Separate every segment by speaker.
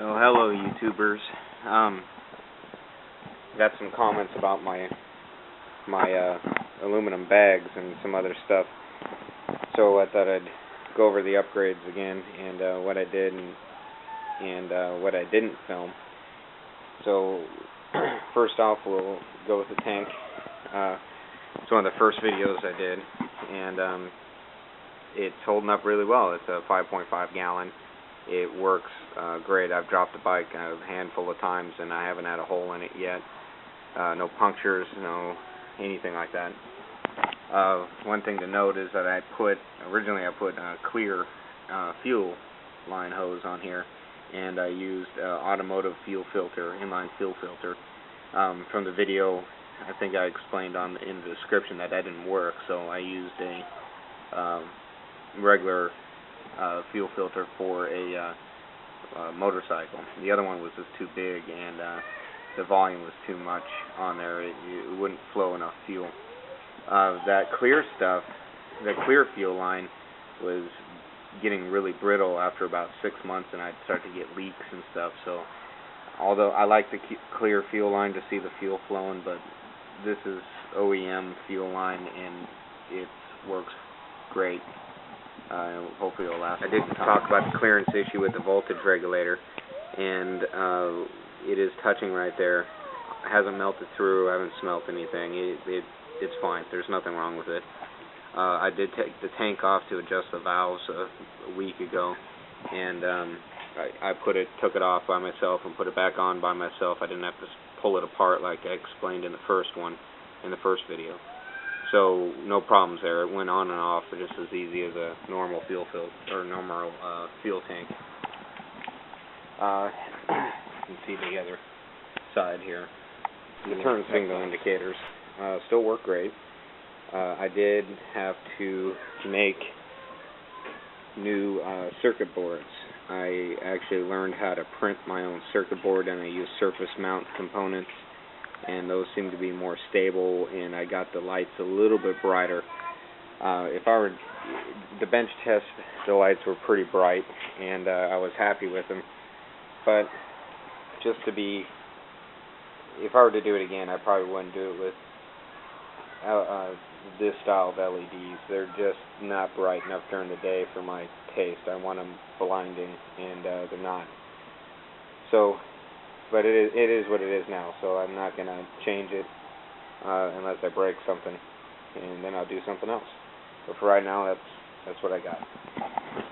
Speaker 1: So hello YouTubers. Got some comments about my aluminum bags and some other stuff. So I thought I'd go over the upgrades again and what I did and what I didn't film. So first off, we'll go with the tank. It's one of the first videos I did, and it's holding up really well. It's a 5.5 gallon. It works great. I've dropped the bike a handful of times and I haven't had a hole in it yet. No punctures, no anything like that. One thing to note is that originally I put a clear fuel line hose on here, and I used automotive fuel filter, inline fuel filter. From the video, I think I explained in the description that didn't work, so I used a regular fuel filter for a motorcycle. The other one was just too big, and the volume was too much on there. It wouldn't flow enough fuel. That clear stuff, the clear fuel line, was getting really brittle after about 6 months, and I'd start to get leaks and stuff. So although I like the clear fuel line to see the fuel flowing, but this is OEM fuel line and it works great. Hopefully it'll last. I didn't talk about the clearance issue with the voltage regulator, and it is touching right there. It hasn't melted through. I haven't smelt anything. It's fine. There's nothing wrong with it. I did take the tank off to adjust the valves a week ago, and I took it off by myself and put it back on by myself. I didn't have to pull it apart like I explained in the first video. So no problems there. It went on and off just as easy as a normal fuel tank. You can see the other side here. The turn signal indicators still work great. I did have to make new circuit boards. I actually learned how to print my own circuit board, and I used surface mount components, and those seem to be more stable, and I got the lights a little bit brighter. The bench test, the lights were pretty bright, and I was happy with them. But if I were to do it again, I probably wouldn't do it with this style of LEDs. They're just not bright enough during the day for my taste. I want them blinding, and they're not. So, but it is what it is now, so I'm not going to change it unless I break something, and then I'll do something else. But for right now, that's what I got.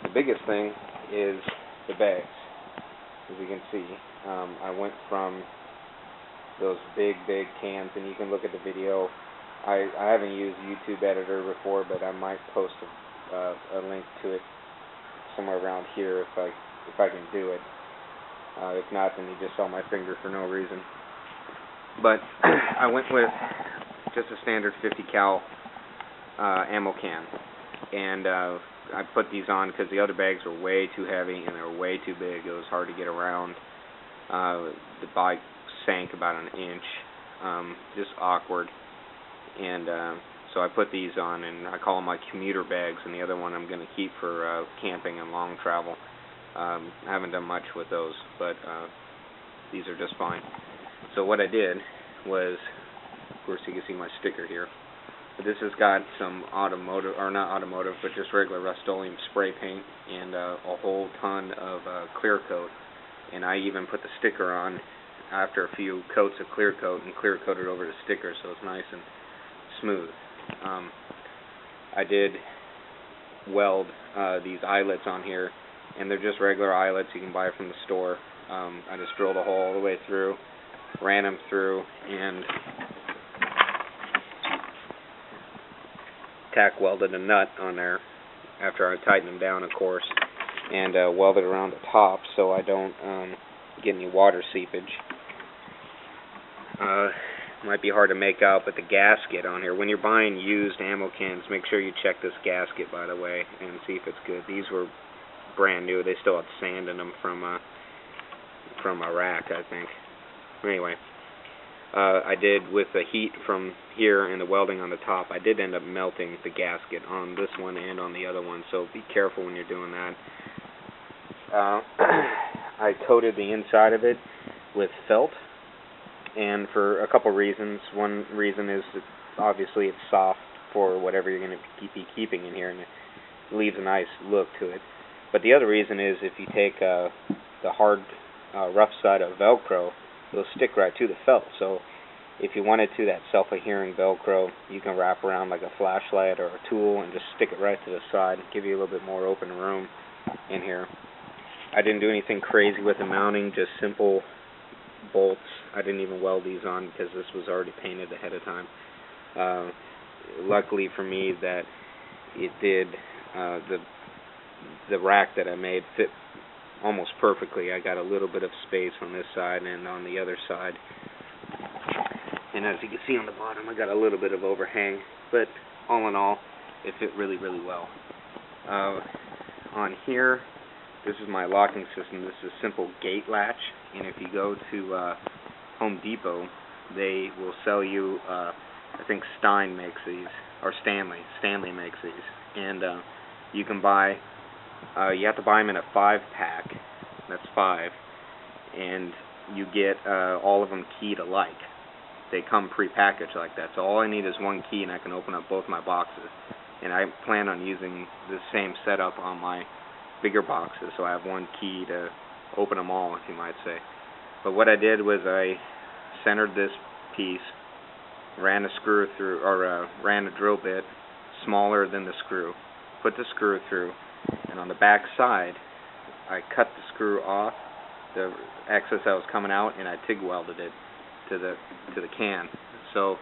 Speaker 1: The biggest thing is the bags. As you can see, I went from those big cans, and you can look at the video. I haven't used YouTube Editor before, but I might post a link to it somewhere around here if I can do it. If not, then you just saw my finger for no reason. But I went with just a standard 50 cal ammo can, and I put these on because the other bags were way too heavy and they were way too big. It was hard to get around. The bike sank about an inch, just awkward. And so I put these on, and I call them my commuter bags, and the other one I'm going to keep for camping and long travel. I haven't done much with those, but these are just fine. So what I did was, of course you can see my sticker here, but this has got some automotive, or not automotive, but just regular Rust-Oleum spray paint and a whole ton of clear coat. And I even put the sticker on after a few coats of clear coat and clear coated over the sticker, so it's nice and smooth. I did weld these eyelets on here, and they're just regular eyelets you can buy from the store. I just drilled a hole all the way through, ran them through, and tack welded a nut on there after I tightened them down, of course, and welded around the top so I don't get any water seepage. Might be hard to make out, but the gasket on here, when you're buying used ammo cans, make sure you check this gasket, by the way, and see if it's good. These were brand new. They still had sand in them from Iraq, I think. Anyway, I did, with the heat from here and the welding on the top, I did end up melting the gasket on this one and on the other one, so be careful when you're doing that. I coated the inside of it with felt, and for a couple reasons. One reason is that obviously it's soft for whatever you're going to be keeping in here, and it leaves a nice look to it. But the other reason is if you take the hard, rough side of Velcro, it'll stick right to the felt. So if you wanted to, that self-adhering Velcro, you can wrap around like a flashlight or a tool and just stick it right to the side and give you a little bit more open room in here. I didn't do anything crazy with the mounting, just simple bolts. I didn't even weld these on because this was already painted ahead of time. Luckily for me that it did, the rack that I made fit almost perfectly. I got a little bit of space on this side and on the other side. And as you can see on the bottom, I got a little bit of overhang, but all in all, it fit really, really well. On here, this is my locking system. This is a simple gate latch, and if you go to Home Depot, they will sell you, I think Stein makes these, or Stanley makes these, and you can buy, you have to buy them in a 5-pack, that's 5, and you get all of them keyed alike. They come pre-packaged like that, so all I need is one key and I can open up both my boxes. And I plan on using the same setup on my bigger boxes, so I have one key to open them all, if you might say. But what I did was I centered this piece, ran a screw through, or ran a drill bit smaller than the screw, put the screw through, and on the back side I cut the screw off, the excess that was coming out, and I TIG welded it to the can. So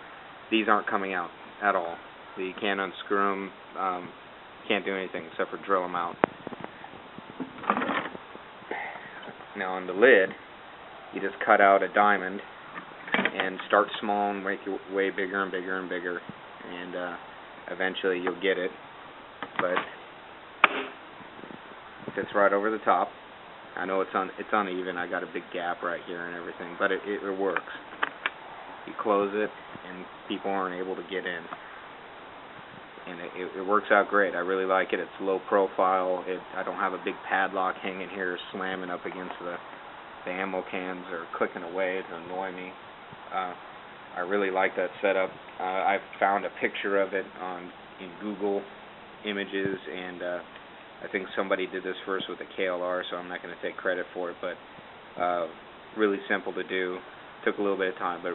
Speaker 1: these aren't coming out at all. You can't unscrew them, can't do anything except for drill them out. Now on the lid, you just cut out a diamond and start small and make your way bigger and bigger and bigger, and eventually you'll get it. But it fits right over the top. I know it's uneven. I got a big gap right here and everything, but it works. You close it, and people aren't able to get in. And it works out great. I really like it. It's low profile. I don't have a big padlock hanging here slamming up against the ammo cans or clicking away to annoy me. I really like that setup. I've found a picture of it in Google Images, and I think somebody did this first with a KLR, so I'm not going to take credit for it, but really simple to do. Took a little bit of time, but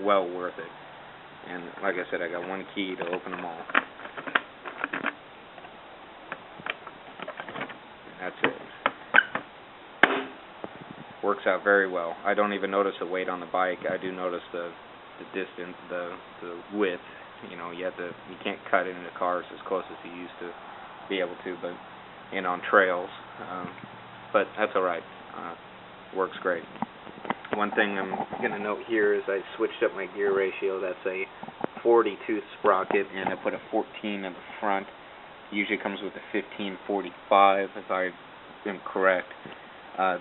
Speaker 1: well worth it. And like I said, I got one key to open them all. That's it. Works out very well. I don't even notice the weight on the bike. I do notice the distance, the width. You know, you can't cut into cars as close as you used to be able to, but on trails. But that's all right. Works great. One thing I'm going to note here is I switched up my gear ratio. That's a 40-tooth sprocket, and I put a 14 in the front. Usually comes with a 15-45, if I am correct.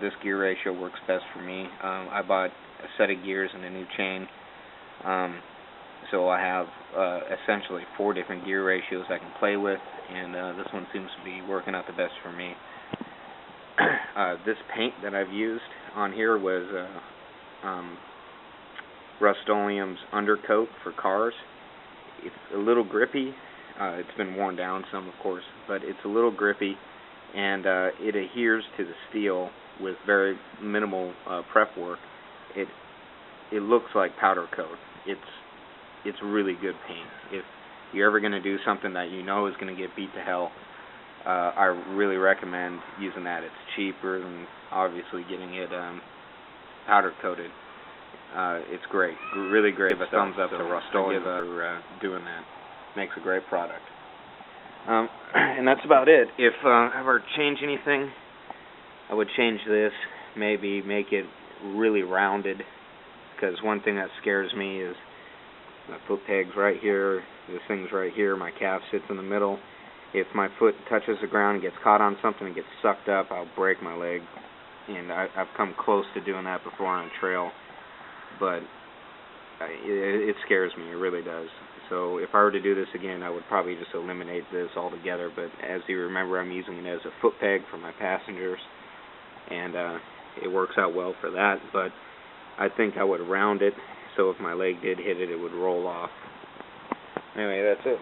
Speaker 1: This gear ratio works best for me. I bought a set of gears and a new chain, so I have essentially 4 different gear ratios I can play with, and this one seems to be working out the best for me. This paint that I've used on here was Rust-Oleum's undercoat for cars. It's a little grippy. It's been worn down some, of course, but it's a little grippy, and it adheres to the steel with very minimal prep work. It looks like powder coat. It's really good paint. If you're ever going to do something that you know is going to get beat to hell, I really recommend using that. It's cheaper than obviously getting it powder coated. It's great, really great. Give a thumbs up to Rust-Oleum for doing that. Makes a great product. And that's about it. If I were to change anything, I would change this. Maybe make it really rounded, because one thing that scares me is my foot peg's right here, this thing's right here, my calf sits in the middle. If my foot touches the ground and gets caught on something and gets sucked up, I'll break my leg. And I've come close to doing that before on a trail, but it scares me, it really does. So if I were to do this again, I would probably just eliminate this altogether, but as you remember, I'm using it as a foot peg for my passengers, and it works out well for that, but I think I would round it so if my leg did hit it, it would roll off. Anyway, that's it.